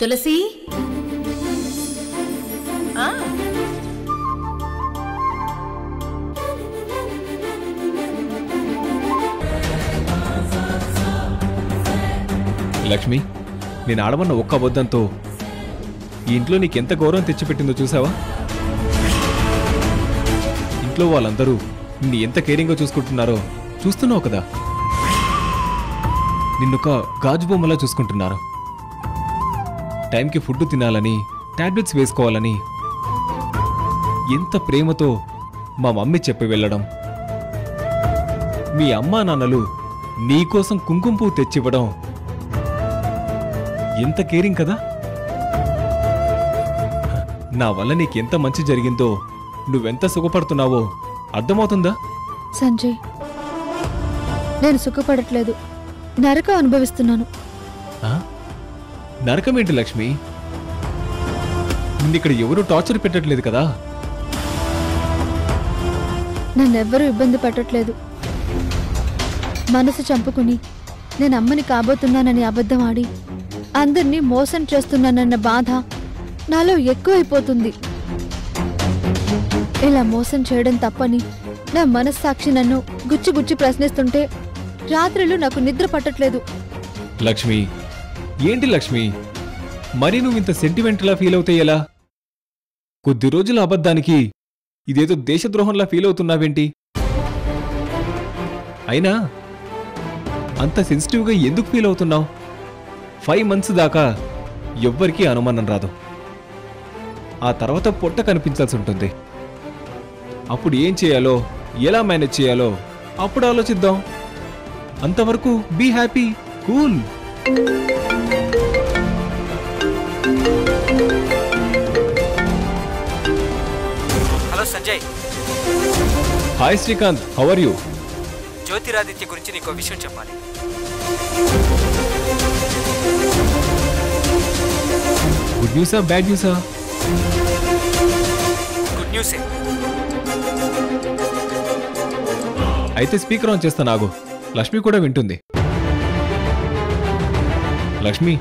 తులసి లక్ష్మి, నేను ఆడమన్న ఒక్క అబద్ధంతో ఈ ఇంట్లో నీకెంత గౌరవం తెచ్చిపెట్టిందో చూసావా? ఇంట్లో వాళ్ళందరూ నిన్ను ఎంత కేరింగ్గా చూసుకుంటున్నారో చూస్తున్నావు కదా. నిన్నొక గాజు బొమ్మలా చూసుకుంటున్నారు. టైంకి ఫుడ్ తినాలని, టాబ్లెట్స్ వేసుకోవాలని ఎంత ప్రేమతో మా మమ్మీ చెప్పి వెళ్ళడం, మీ అమ్మా నాన్నలు నీకోసం కుంకుమ పువ్వు తెచ్చివ్వడం ఎంత కేరింగ్ కదా. నా వల్ల నీకెంత మంచి జరిగిందో, నువ్వెంత సుఖపడుతున్నావో అర్థమవుతుందా? సంజయ్, నేను సుఖపడట్లేదు, నరకం అనుభవిస్తున్నాను. నరకమేంటి లక్ష్మి? నిన్నిక్కడ ఎవరూ టార్చర్ పెట్టట్లేదు కదా. నన్నెవ్వరూ ఇబ్బంది పెట్టట్లేదు. మనసు చంపుకుని నేను అమ్మని కాబోతున్నానని అబద్ధం ఆడి అందరినీ మోసం చేస్తున్నానన్న బాధ నాలో ఎక్కువైపోతుంది. ఇలా మోసం చేయడం తప్పని నా మనస్సాక్షి నన్ను గుచ్చి ప్రశ్నిస్తుంటే రాత్రులు నాకు నిద్ర పట్టట్లేదు. లక్ష్మి, ఏంటి లక్ష్మి, మరి నువ్వు ఇంత సెంటిమెంట్లా ఫీల్ అవుతే ఎలా? కొద్ది రోజుల అబద్ధానికి ఇదేదో దేశద్రోహంలా ఫీల్ అవుతున్నావేంటి? అయినా అంత సెన్సిటివ్గా ఎందుకు ఫీల్ అవుతున్నావు? 5 months దాకా ఎవ్వరికీ అనుమానం రాదు. ఆ తర్వాత పొట్ట కనిపించాల్సి ఉంటుంది. అప్పుడు ఏం చేయాలో, ఎలా మేనేజ్ చేయాలో అప్పుడు ఆలోచిద్దాం. అంతవరకు be happy, cool. Hello Sanjay. Hi Srikanth, how are you? Jyotiraditya గురించి నీకు విషయం చెప్పాలి. గుడ్ న్యూసా, బ్యాడ్ న్యూసా? గుడ్ న్యూసే. అయితే స్పీకర్ ఆన్ చేస్తా నాగు. లక్ష్మి కూడా వింటుంది. లక్ష్మి,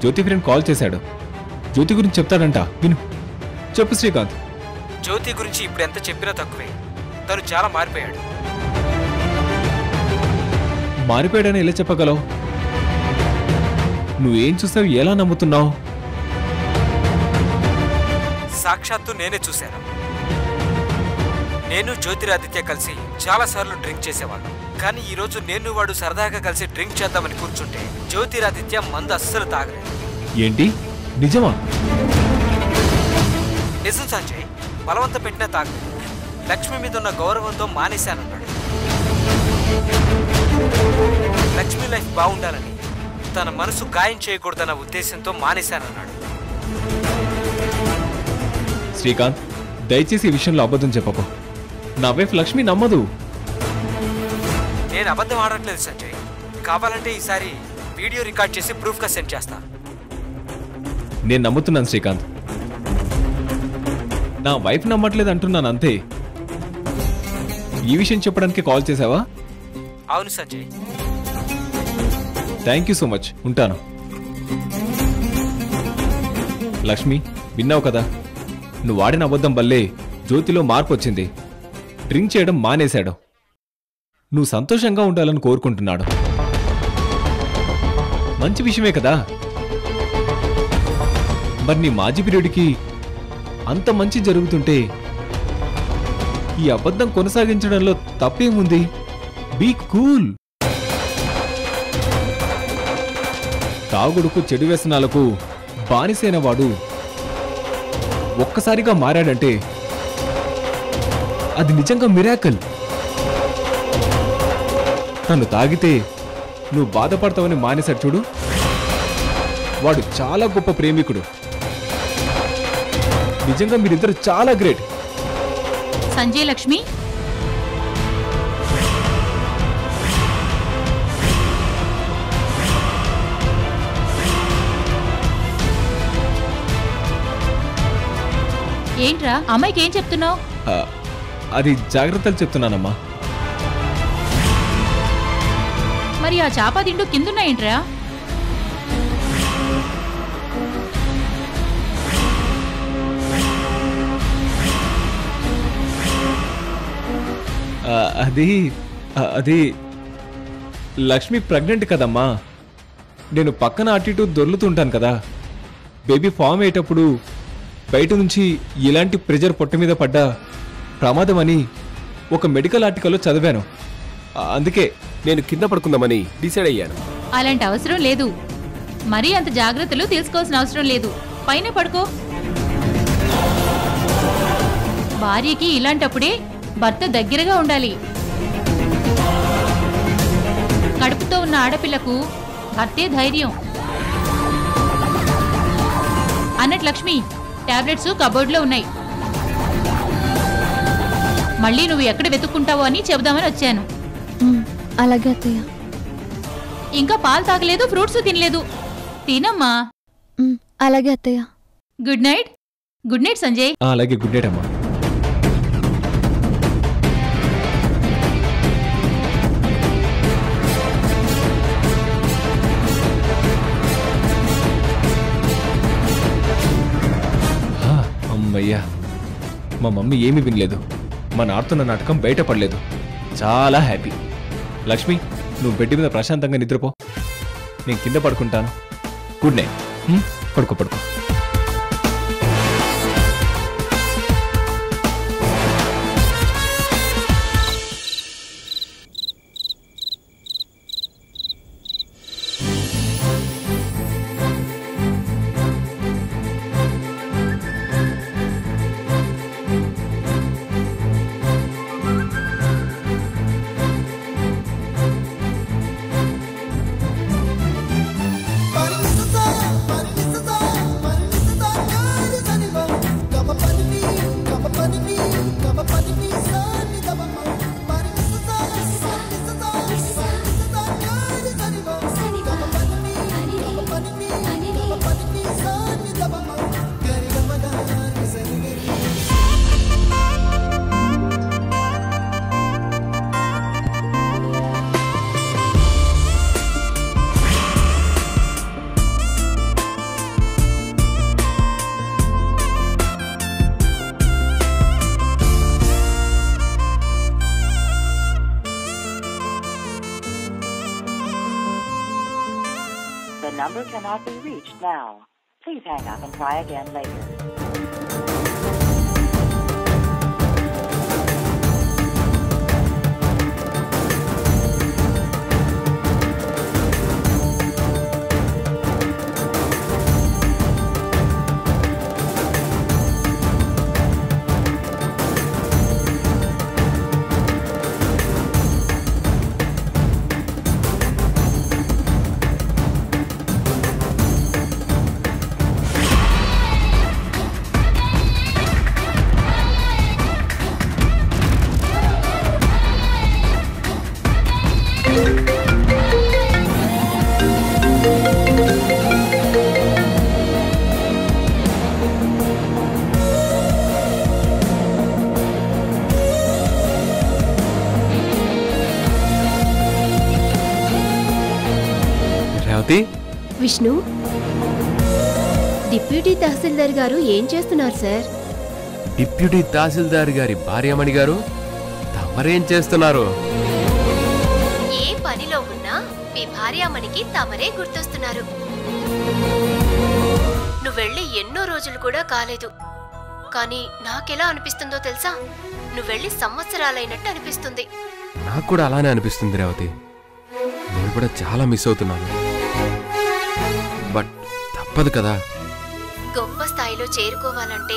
జ్యోతి ఫ్రెండ్ కాల్ చేశాడు. జ్యోతి గురించి చెప్తాడంట, విను. చెప్పు శ్రీకాంత్. జ్యోతి గురించి ఇప్పుడు ఎంత చెప్పినా తక్కువే. తను చాలా మారిపోయాడు. మారిపోయాడని ఎలా చెప్పగలవు? నువ్వేం చూసావు, ఎలా నమ్ముతున్నావు? సాక్షాత్తు నేనే చూశాను. నేను జ్యోతిరాదిత్య కలిసి చాలాసార్లు డ్రింక్ చేసేవాళ్ళం. కానీ ఈరోజు నేను వాడు సరదాగా కలిసి డ్రింక్ చేద్దామని కూర్చుంటే జ్యోతిరాదిత్య మందు అస్సలు తాగలేదు. ఏంటి, నిజమా? నిజం సంజయ్, బలవంత పెట్టినా తాగలేదు. లక్ష్మి మీద ఉన్న గౌరవంతో మానేశానన్నాడు. లక్ష్మి లైఫ్ బాగుండాలని, తన మనసు గాయం చేయకూడదన్న ఉద్దేశంతో మానేశానన్నాడు. శ్రీకాంత్, దయచేసి ఈ విషయంలో అబద్ధం చెప్పకు. నా వైఫ్ లక్ష్మి నమ్మదు. నేను అబద్ధం ఆడట్లేదు సంజయ్. కావాలంటే ఈసారి వీడియో రికార్డ్ చేసి ప్రూఫ్గా సెండ్ చేస్తా. నేను నమ్ముతున్నాను శ్రీకాంత్. నా వైఫ్ నమ్మట్లేదు అంటున్నాను అంతే. ఈ విషయం చెప్పడానికి కాల్ చేసావా? అవును Sanjay. Thank you so much. ఉంటాను. లక్ష్మి, విన్నావు కదా, నువ్వు వాడిన అబద్ధం వల్లే జ్యోతిలో మార్పు వచ్చింది. డ్రింక్ చేయడం మానేశాడు. నువ్వు సంతోషంగా ఉండాలని కోరుకుంటున్నాడు. మంచి విషయమే కదా. మరి నీ మాజీ పీరియడ్కి అంత మంచి జరుగుతుంటే ఈ అబద్ధం కొనసాగించడంలో తప్పేముంది? Be cool. తాగుడుకు, చెడు వ్యసనాలకు బానిసైన వాడు ఒక్కసారిగా మారాడంటే అది నిజంగా మిరాకిల్. తను తాగితే నువ్వు బాధపడతావని మానేశాడు చూడు, వాడు చాలా గొప్ప ప్రేమికుడు. నిజంగా మీరిద్దరు చాలా గ్రేట్. సంజయ్, లక్ష్మి, ఏంట్రా అమ్మాయికి ఏం చెప్తున్నావు? అది జాగ్రత్తలు చెప్తున్నానమ్మా. మరి ఆ చాప దిండు కిందున్నాయేంట్రా? అది లక్ష్మి ప్రెగ్నెంట్ కదమ్మా. నేను పక్కన అటు ఇటు దొర్లుతుంటాను కదా. బేబీ ఫామ్ అయ్యేటప్పుడు బయట నుంచి ఇలాంటి ప్రెజర్ పొట్ట మీద పడ్డా ప్రమాదం అని ఒక మెడికల్ ఆర్టికల్లో చదివాను. అందుకే నేను కింద పడుకుందామని డిసైడ్ అయ్యాను. అలాంటి అవసరం లేదు. మరీ అంత జాగ్రత్తలు తీసుకోవాల్సిన అవసరం లేదు. పైన పడుకో. భార్యకి ఇలాంటప్పుడే భర్త దగ్గరగా ఉండాలి. కడుపుతో ఉన్న ఆడపిల్లకు భర్తే ధైర్యం. అన్నట్టు లక్ష్మి, టాబ్లెట్స్ కబోర్డ్లో ఉన్నాయి. మళ్ళీ నువ్వు ఎక్కడ వెతుక్కుంటావో అని చెబుదామని వచ్చాను. అలాగే అత్తయ్య. ఇంకా పాలు తాగలేదు, ఫ్రూట్స్ తినలేదు. తినమ్మా. అలాగే అత్తయ్య. Good night. Good night Sanjay. అలాగే గుడ్ నైట్ అమ్మా. అమ్మయ్యా, మా మమ్మీ ఏమీ వినలేదు. మన ఆడుతున్న నాటకం బయటపడలేదు. చాలా హ్యాపీ. లక్ష్మి, నువ్వు బెడ్ మీద ప్రశాంతంగా నిద్రపో. నేను కింద పడుకుంటాను. Good night. పడుకో పడుకో. The number cannot be reached now. Please hang up and try again later. Vishnu, deputy tahsildar గారు ఏం చేస్తున్నారు సార్? డిప్యూటీ తహసీల్దార్ గారి భార్యమణి గారు తమరేం చేస్తున్నారు? ఏ పనిలో ఉన్నా మీ భార్యామణికి తమరే గుర్తొస్తున్నారు. నువ్వెళ్ళి ఎన్నో రోజులు కూడా కాలేదు. కానీ నాకెలా అనిపిస్తుందో తెలుసా? నువ్వెళ్ళి సంవత్సరాలైనట్టు అనిపిస్తుంది. నాకు కూడా అలానే అనిపిస్తుంది రేవతి. నేను కూడా చాలా మిస్ అవుతున్నాను. బట్ తప్పదు కదా. గొప్ప స్థాయిలో చేరుకోవాలంటే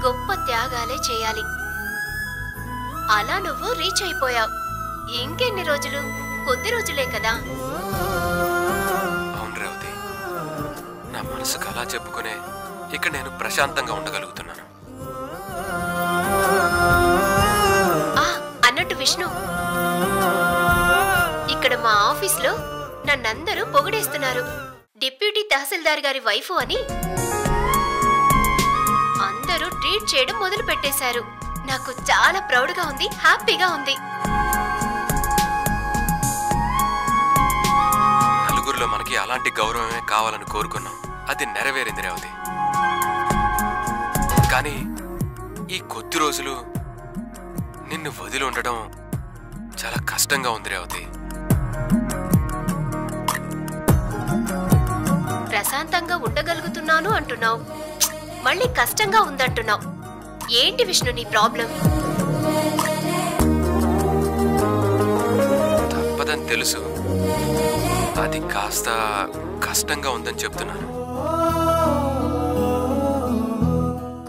గొప్ప త్యాగాలే చేయాలి. అలా నువ్వు రీచ్ అయిపోయావు. ఇంకెన్ని రోజులు? కొద్ది రోజులే కదా. అవును రేవతి, నా మనసుకు అలా చెప్పుకునే ఇక్కడ నేను ప్రశాంతంగా ఉండగలుగుతున్నాను. అన్నట్టు విష్ణు, ఇక్కడ మా ఆఫీస్లో నన్నందరూ పొగిడేస్తున్నారు. డిప్యూటీ తహసీల్దార్ గారి వైఫ్ అని అందరూ ట్రీట్ చేయడం మొదలు పెట్టేశారు. నాకు చాలా ప్రౌడ్గా ఉంది, హ్యాపీగా ఉంది. నలుగురిలో మనకి అలాంటి గౌరవమే కావాలని కోరుకున్నాం. అది నెరవేరింది రేవతి. కానీ ఈ కొద్ది రోజులు నిన్ను వదిలి ఉండడం చాలా కష్టంగా ఉంది రేవతి. ప్రశాంతంగా ఉండగలుగుతున్నాను అంటున్నావు, మళ్ళీ కష్టంగా ఉందంటున్నావు. ఏంటి విష్ణు నీ ప్రాబ్లం? తప్పదని తెలుసు, అది కాస్త కష్టంగా ఉందని చెప్తున్నాను.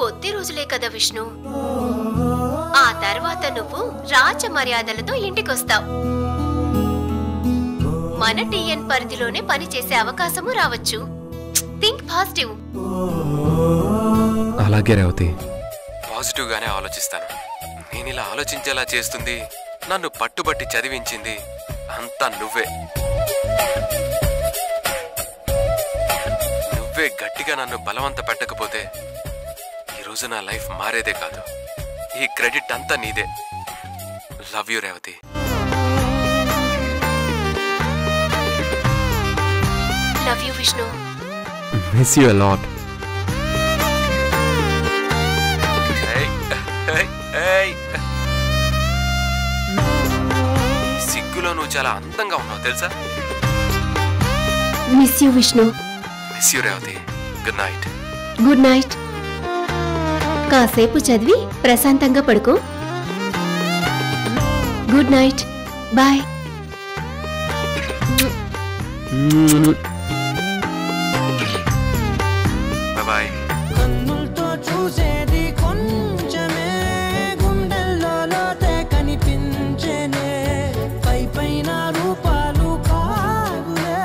కొద్ది రోజులే కదా విష్ణు, ఆ తర్వాత నువ్వు రాజ మర్యాదలతో ఇంటికొస్తావు. మన టీఎన్ పరిధిలోనే పని చేసే అవకాశము రావచ్చు. Think positive. అలాగే రేవతి, పాజిటివ్ గానే ఆలోచిస్తాను. నేను ఇలా ఆలోచించేలా చేస్తుంది, నన్ను పట్టుబట్టి చదివించింది అంతా నువ్వే. నువ్వే గట్టిగా నన్ను బలవంత పెట్టకపోతే ఈరోజు నా లైఫ్ మారేదే కాదు. ఈ క్రెడిట్ అంతా నీదే. Love you Revathi. Love you Vishnu. Miss you a lot. సిగ్గులో నువ్వు చాలా అందంగా ఉన్నావు తెలుసా. Miss you Vishnu. Miss you Revathi. Good night. Good night. కాసేపు చదివి ప్రశాంతంగా పడుకో. Good night. బాయ్. బాయ్. కన్నులతో చూసేది కొంచెమే, గుండెల్లో లోతే కనిపించేనే. పై పైన రూపాలు కాదులే,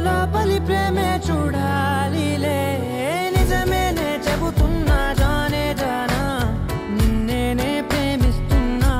లోపలి ప్రేమే చూడాలిలే. నిజమేనే చెబుతున్నా జానే జానా, నిన్నేనే ప్రేమిస్తున్నా.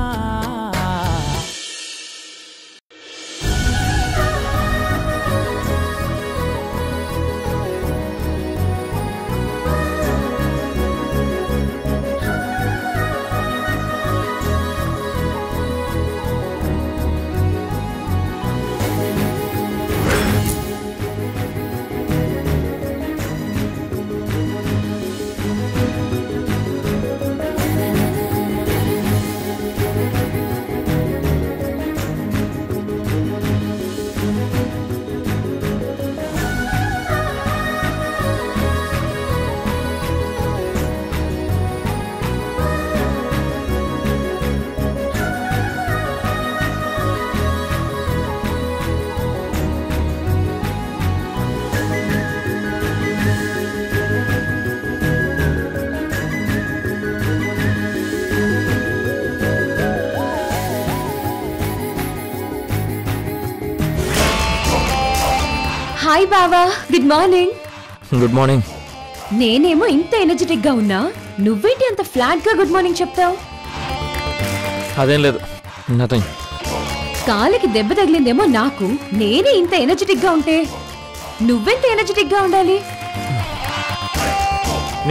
హాయ్ బావా, గుడ్ మార్నింగ్. Good morning. నేనేమో ఇంత ఎనర్జెటిక్ గా ఉన్నా, నువ్వేంటి అంత ఫ్లాట్ గా గుడ్ మార్నింగ్ చెప్తావు? అదేం లేదు, నథింగ్. కాలికి దెబ్బ తగిలిందేమో నాకు, నేనే ఇంత ఎనర్జెటిక్ గా ఉంటే నువ్వెంత ఎనర్జెటిక్ గా ఉండాలి?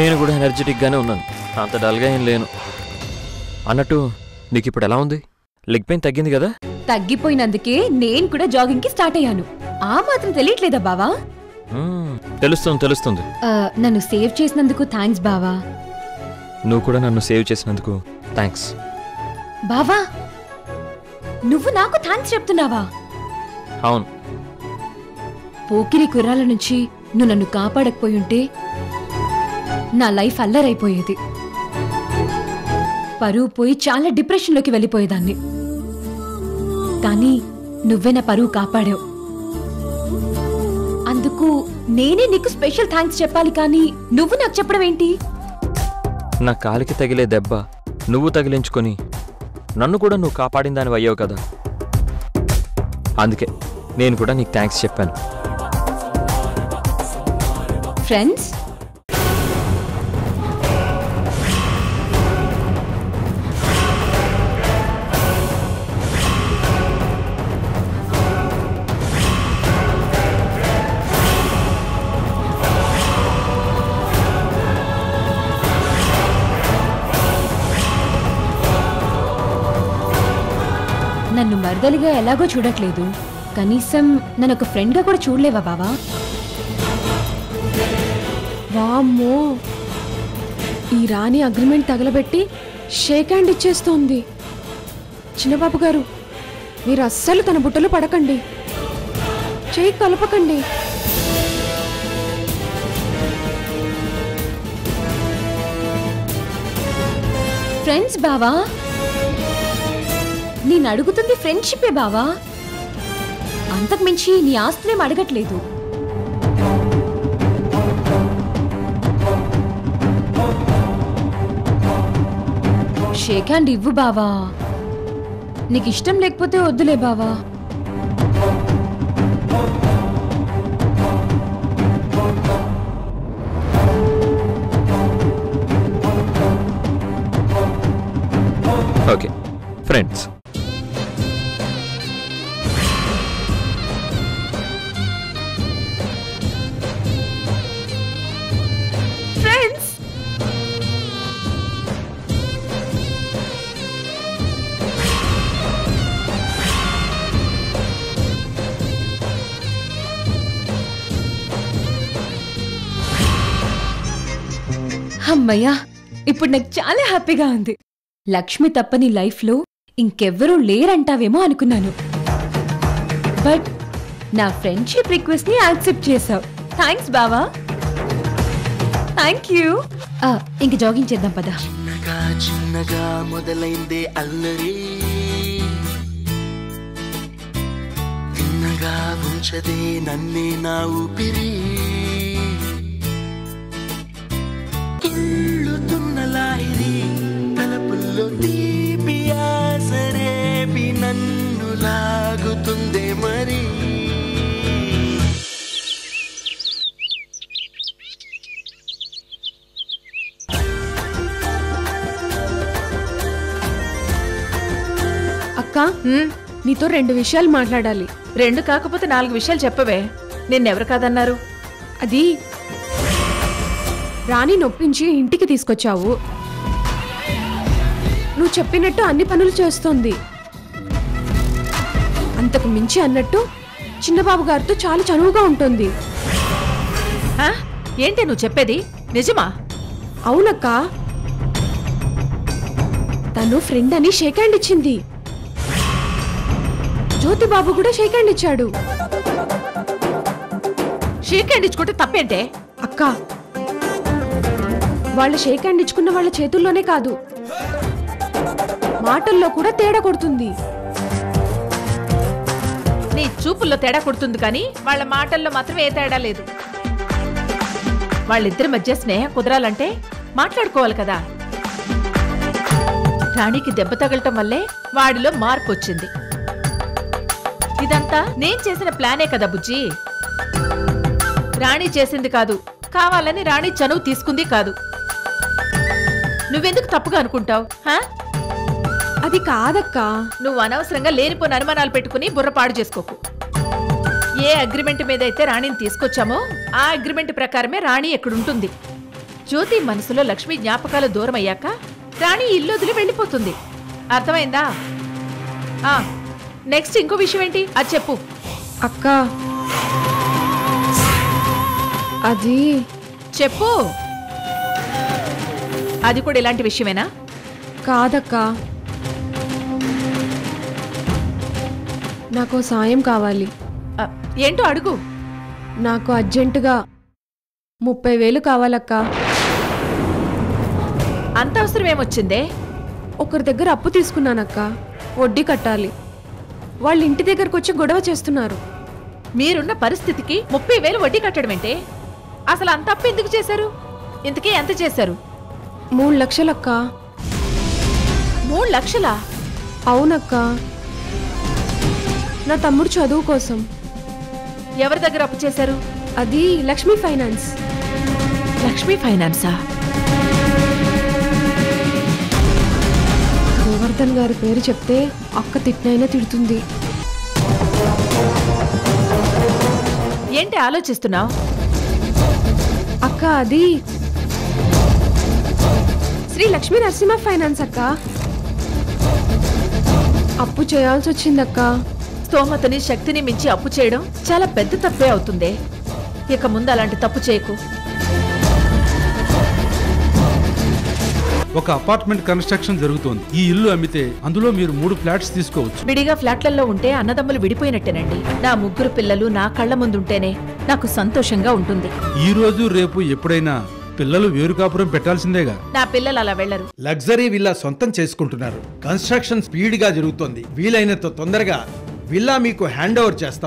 నేను కూడా ఎనర్జెటిక్ గానే ఉన్నాను, అంత డల్గా ఏం లేను. అన్నట్టు నీకు ఇప్పుడు ఎలా ఉంది? లెగ్ పెయిన్ తగ్గింది కదా? తగ్గిపోయినందుకే నేను కూడా జాగింగ్ కి స్టార్ట్ అయ్యాను. ఆ మాత్రం తెలియట్లేదా బావా? తెలుస్తుంది తెలుస్తుంది. నన్ను సేవ్ చేసినందుకు థ్యాంక్స్ బావా. నువ్వు కూడా నన్ను సేవ్ చేసినందుకు థ్యాంక్స్. బావా, నువ్వు నాకు థ్యాంక్స్ చెప్తున్నావా? అవును. పోకిరి కుర్రాల నుంచి నువ్వు నన్ను కాపాడకపోయుంటే నా లైఫ్ అల్లరైపోయేది. పరువు పోయి చాలా డిప్రెషన్లోకి వెళ్ళిపోయేదాన్ని. కానీ నువ్వే నా పరువు కాపాడావు. అందుకు నేనే నీకు స్పెషల్ థ్యాంక్స్ చెప్పాలి, కానీ నువ్వు నాకు చెప్పడం ఏంటి? నా కాలికి తగిలే దెబ్బ నువ్వు తగిలించుకొని నన్ను కూడా నువ్వు కాపాడిన దానివి అయ్యావు కదా, అందుకే నేను కూడా నీకు థ్యాంక్స్ చెప్పాను. ఫ్రెండ్స్, నన్ను మరదలిగా ఎలాగో చూడట్లేదు, కనీసం నన్ను ఒక ఫ్రెండ్గా కూడా చూడలేవా బావా? వామ్మో, ఈ రాణి అగ్రిమెంట్ తగలబెట్టి షేక్ హ్యాండ్ ఇచ్చేస్తోంది. చిన్నబాబు గారు, మీరు అస్సలు తన బుట్టలో పడకండి, చేయి కలపకండి. ఫ్రెండ్స్ బావా, నేను అడుగుతుంది ఫ్రెండ్షిప్పే బావా, అంతకుమించి నీ ఆస్తులేం అడగట్లేదు. షేక్ హ్యాండ్ ఇవ్వు బావా, నీకు ఇష్టం లేకపోతే వద్దులే బావా. Okay friends. ఫ్రెండ్స్ అమ్మయ్యా, ఇప్పుడు నాకు చాలా హ్యాపీగా ఉంది. లక్ష్మి తప్ప నీ లైఫ్లో ఇంకెవ్వరూ లేరంటావేమో అనుకున్నాను, బట్ నా ఫ్రెండ్షిప్ రిక్వెస్ట్ ని యాక్సెప్ట్ చేసావు. థ్యాంక్స్ బావా, థ్యాంక్ యూ. ఇంక జాగింగ్ చేద్దాం పదా. చిన్నగా చిన్నగా మొదలైందే అల్లరి, తిన్నగా ఉంచదే నన్నే నా ఊపిరి, తుళ్ళుతున్న లాహిరి తలపుల్లో తీపి ఆసరేపి నన్ను లాగుతుందే మరి. అక్క, నీతో 2 విషయాలు మాట్లాడాలి. 2 కాకపోతే 4 విషయాలు చెప్పవే, నిన్నెవరు కాదన్నారు? అది రాణి నొప్పించి ఇంటికి తీసుకొచ్చావు. నువ్వు చెప్పినట్టు అన్ని పనులు చేస్తోంది. అంతకు మించి అన్నట్టు చిన్నబాబు గారితో చాలా చనువుగా ఉంటుంది. ఏంటి నువ్వు చెప్పేది, నిజమా? అవునక్క, తను ఫ్రెండ్ అని షేక్ హ్యాండ్ ఇచ్చింది. జ్యోతిబాబు కూడా షేక్ హ్యాండ్ ఇచ్చాడు. షేక్ హ్యాండ్ ఇచ్చుకుంటే తప్పేంటే? అక్క, వాళ్ళ షేక్ హ్యాండ్ ఇచ్చుకున్న వాళ్ళ చేతుల్లోనే కాదు, మాటల్లో కూడా తేడా కొడుతుంది. నీ చూపుల్లో తేడా కొడుతుంది కానీ వాళ్ళ మాటల్లో మాత్రం ఏ తేడా లేదు. వాళ్ళిద్దరి మధ్య స్నేహం కుదరాలంటే మాట్లాడుకోవాలి కదా. రాణికి దెబ్బ తగలటం వల్లే వాడిలో మార్పు వచ్చింది. ఇదంతా నేను చేసిన ప్లానే కదా బుజ్జి. రాణి చేసింది కాదు, కావాలని రాణి చనువు తీసుకుంది కాదు. నువ్వెందుకు తప్పుగా అనుకుంటావు? అది కాదక్క, నువ్వు అనవసరంగా లేనిపోని అనుమానాలు పెట్టుకుని బుర్రపాడు చేసుకోకు. ఏ అగ్రిమెంట్ మీద అయితే రాణిని తీసుకొచ్చామో ఆ అగ్రిమెంట్ ప్రకారమే రాణి ఎక్కడుంటుంది. జ్యోతి మనసులో లక్ష్మి జ్ఞాపకాలు దూరం అయ్యాక రాణి ఇల్లు వదిలి వెళ్ళిపోతుంది. అర్థమైందా? నెక్స్ట్ ఇంకో విషయం ఏంటి, అది చెప్పు. అక్క, అది చెప్పు. అది కూడా ఇలాంటి విషయమేనా? కాదక్క, నాకు సాయం కావాలి. ఏంటో అడుగు. నాకు అర్జెంటుగా 30,000 కావాలక్క. అంత అవసరం ఏమొచ్చిందే? ఒకరి దగ్గర అప్పు తీసుకున్నానక్క, వడ్డీ కట్టాలి. వాళ్ళ ఇంటి దగ్గరకు వచ్చి గొడవ చేస్తున్నారు. మీరున్న పరిస్థితికి 30,000 వడ్డీ కట్టడం ఏంటే? అసలు అంత అప్పు ఎందుకు చేశారు? ఇంతకీ ఎంత చేశారు? 3 లక్షలక్క. 3 లక్షలా? అవునక్క, నా తమ్ముడు చదువు కోసం. ఎవరి దగ్గర అప్పు చేశారు? అది లక్ష్మీ ఫైనాన్స్. లక్ష్మీ ఫైనాన్సా? గోవర్ధన్ గారి పేరు చెప్తే అక్క తిట్నైనా తిడుతుంది. ఏంటి ఆలోచిస్తున్నావు? అక్క, అది శ్రీ లక్ష్మీ నరసింహ ఫైనాన్స్ అక్క. అప్పు చేయాల్సి వచ్చిందక్క. స్తోమతని శక్తిని మించి అప్పు చేయడం చాలా పెద్ద తప్పే అవుతుందే. ఇక ముందు అలాంటి తప్పు చేయకు. ఒక అపార్ట్మెంట్ కన్స్ట్రక్షన్ జరుగుతోంది. ఈ ఇల్లు అమ్మితే అందులో మీరు 3 ఫ్లాట్స్ తీసుకోవచ్చు. విడిగా ఫ్లాట్లలో ఉంటే అన్నదమ్ములు విడిపోయినట్టేనండి. నా 3 పిల్లలు నా కళ్ళ ముందుంటేనే నాకు సంతోషంగా ఉంటుంది. ఈ రోజు రేపు ఎప్పుడైనా పిల్లలు వేరు కాపురం పెట్టాల్సిందేగా. నా పిల్లలు అలా వెళ్లరు. లగ్జరీ విల్లా సొంతం చేసుకుంటున్నారు. కన్స్ట్రక్షన్ స్పీడ్ గా జరుగుతోంది. వీలైనంత తొందరగా విల్లా మీకు హ్యాండ్ ఓవర్ చేస్తాం.